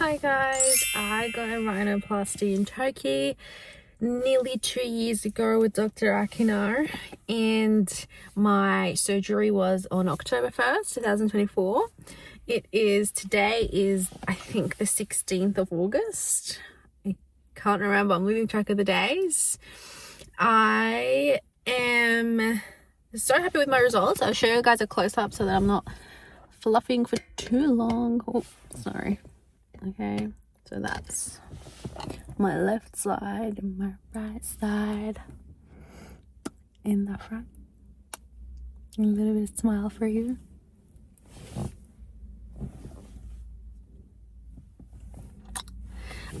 Hi guys, I got a rhinoplasty in Turkey nearly 2 years ago with Dr Akiner, and my surgery was on October 1st 2024. Today is I think the 16th of August. I can't remember, I'm losing track of the days. I am so happy with my results. I'll show you guys a close-up so that I'm not fluffing for too long. Oh, sorry. Okay, so that's my left side and my right side in the front. A little bit of smile for you.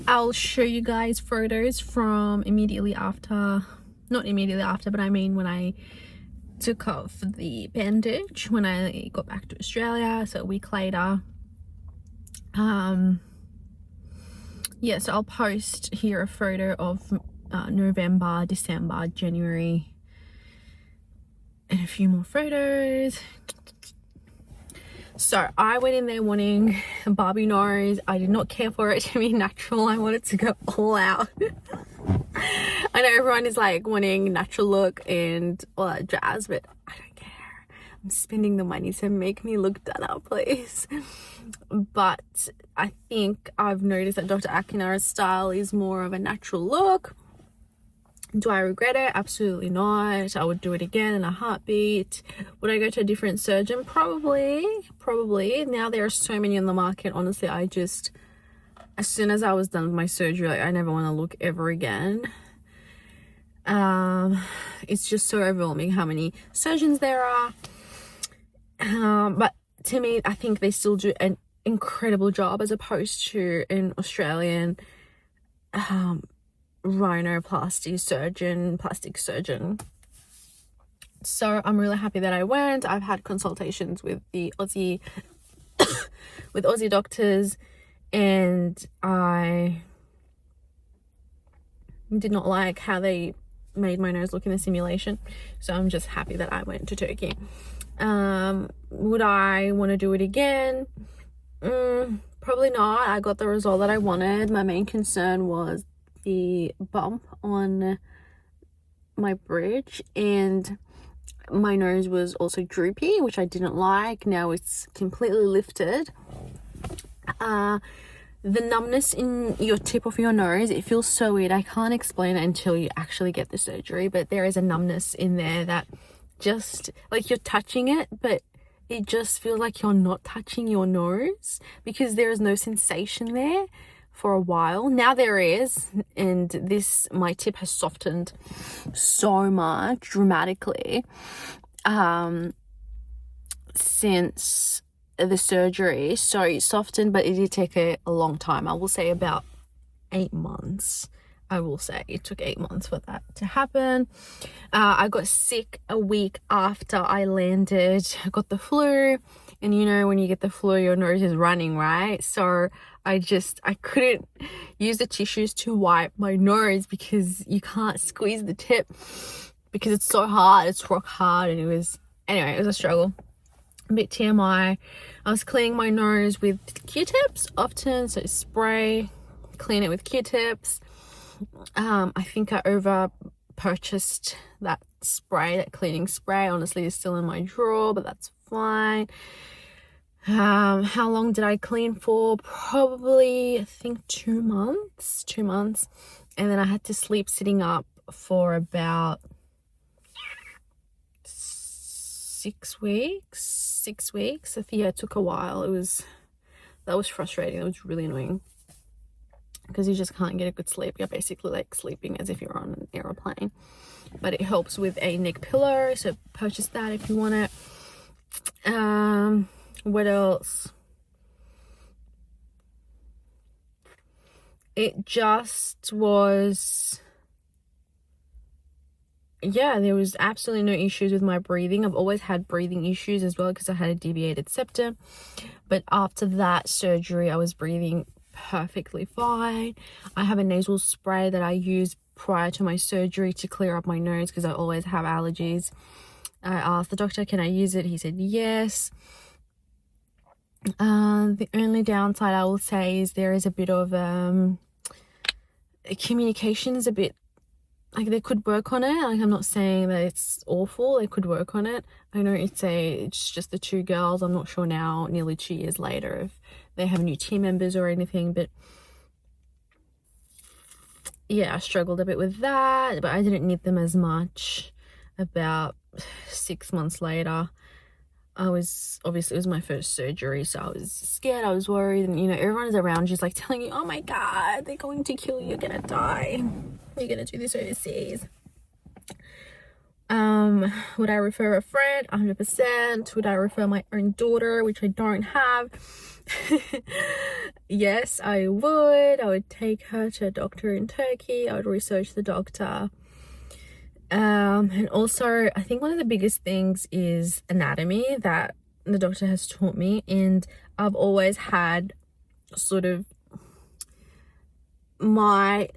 I'll show you guys photos from immediately after, not immediately after, but I mean when I took off the bandage when I got back to Australia, so a week later. Yeah, so I'll post here a photo of November, December, January, and a few more photos. So I went in there wanting a Barbie nose. I did not care for it to be natural. I wanted to go all out. I know everyone is like wanting natural look and all that jazz, but I don't care. I'm spending the money to make me look done up, please. But I think I've noticed that Dr. Akiner's style is more of a natural look. Do I regret it? Absolutely not. I would do it again in a heartbeat. Would I go to a different surgeon? Probably. Now there are so many on the market. Honestly, as soon as I was done with my surgery, I never want to look ever again. It's just so overwhelming how many surgeons there are. But to me, I think they still do an incredible job as opposed to an Australian rhinoplasty surgeon, plastic surgeon. So I'm really happy that I went. I've had consultations with the Aussie with Aussie doctors, and I did not like how they made my nose look in the simulation. So I'm just happy that I went to Turkey. Would I want to do it again? Probably not. I got the result that I wanted. My main concern was the bump on my bridge, and my nose was also droopy, which I didn't like. Now it's completely lifted. The numbness in your tip of your nose, it feels so weird. I can't explain it until you actually get the surgery, but there is a numbness in there that just like you're touching it, but it just feels like you're not touching your nose because there is no sensation there for a while. Now there is, and my tip has softened so much dramatically since the surgery. So it softened, but it did take a long time. I will say about 8 months. I will say it took 8 months for that to happen. I got sick a week after I landed. I got the flu, and you know when you get the flu, your nose is running, right? So I couldn't use the tissues to wipe my nose because you can't squeeze the tip because it's so hard. It's rock hard, and it was a struggle. A bit TMI. I was cleaning my nose with Q-tips often, so spray, clean it with Q-tips. I think I over purchased that spray, that cleaning spray. Honestly, it's still in my drawer, but that's fine. How long did I clean for? Probably, I think 2 months. And then I had to sleep sitting up for about 6 weeks. I think it took a while. That was frustrating. It was really annoying because you just can't get a good sleep. You're basically like sleeping as if you're on an aeroplane. But it helps with a neck pillow, so purchase that if you want it. What else? It just was, yeah, there was absolutely no issues with my breathing. I've always had breathing issues as well because I had a deviated septum. But after that surgery, I was breathing perfectly fine. I have a nasal spray that I use prior to my surgery to clear up my nose because I always have allergies. I asked the doctor, can I use it? He said yes. The only downside I will say is there is a bit of communication is a bit, like, they could work on it. Like, I'm not saying that it's awful, they could work on it. I know it's just the two girls. I'm not sure now, nearly 2 years later, if they have new team members or anything, but yeah, I struggled a bit with that, but I didn't need them as much. About 6 months later, obviously it was my first surgery, so I was scared, I was worried, and everyone's around you's like telling you, oh my god, they're going to kill you, you're gonna die, you're gonna do this overseas. Would I refer a friend? 100%. Would I refer my own daughter, which I don't have? Yes, I would take her to a doctor in Turkey. I would research the doctor. And also, I think one of the biggest things is anatomy that the doctor has taught me, and I've always had sort of my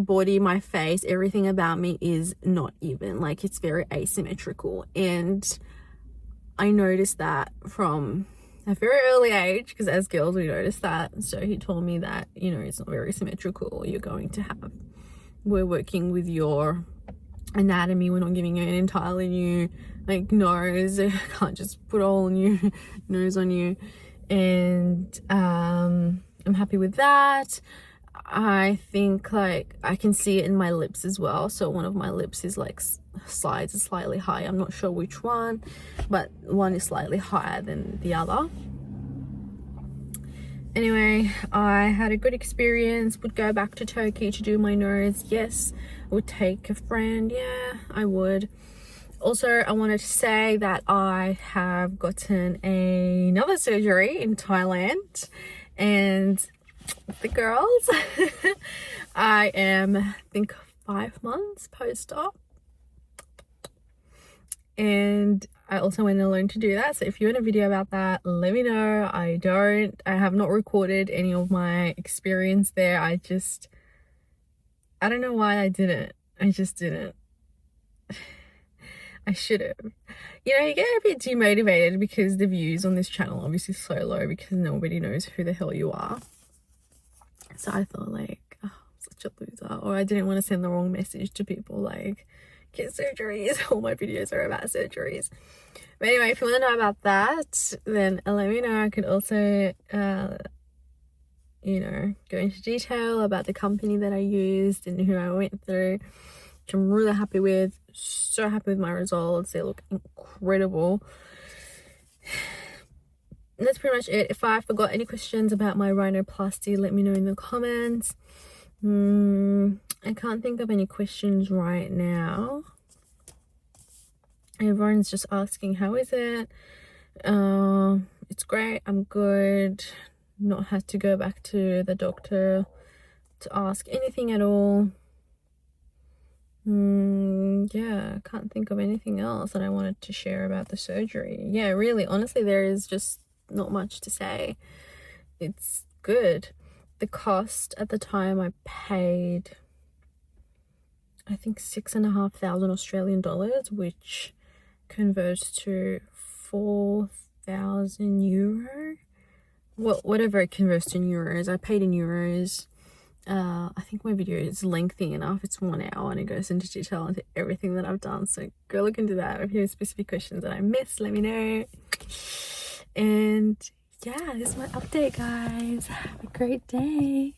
body, my face, everything about me is not even, like, it's very asymmetrical, and I noticed that from a very early age, because as girls we notice that. So he told me that it's not very symmetrical. We're working with your anatomy, we're not giving you an entirely new like nose. I can't just put a whole new nose on you. And I'm happy with that. I think, like, I can see it in my lips as well. So one of my lips is like slides slightly high. I'm not sure which one, but one is slightly higher than the other. Anyway, I had a good experience. Would go back to Turkey to do my nose. Yes. Would take a friend. Yeah, I would. Also, I wanted to say that I have gotten another surgery in Thailand, and the girls, I am, I think, 5 months post-op, and I also went alone to do that. So if you want a video about that, let me know. I have not recorded any of my experience there. I don't know why I didn't. I just didn't. I should have. You get a bit demotivated because the views on this channel obviously so low because nobody knows who the hell you are. So I thought, like, oh, I'm such a loser. Or I didn't want to send the wrong message to people, like, get surgeries. All my videos are about surgeries. But anyway, if you want to know about that, then let me know. I could also, go into detail about the company that I used and who I went through, which I'm really happy with. So happy with my results. They look incredible. And that's pretty much it. If I forgot any questions about my rhinoplasty, let me know in the comments. I can't think of any questions right now. Everyone's just asking, how is it? It's great. I'm good. Not had to go back to the doctor to ask anything at all. Yeah, I can't think of anything else that I wanted to share about the surgery. Yeah, really, honestly, there is just not much to say. It's good. The cost at the time, I paid, I think, 6,500 Australian dollars, which converts to 4,000 euro. Whatever it converts to in euros. I paid in euros. I think my video is lengthy enough. It's 1 hour and it goes into detail into everything that I've done. So go look into that. If you have specific questions that I missed, let me know. And yeah, this is my update, guys. Have a great day.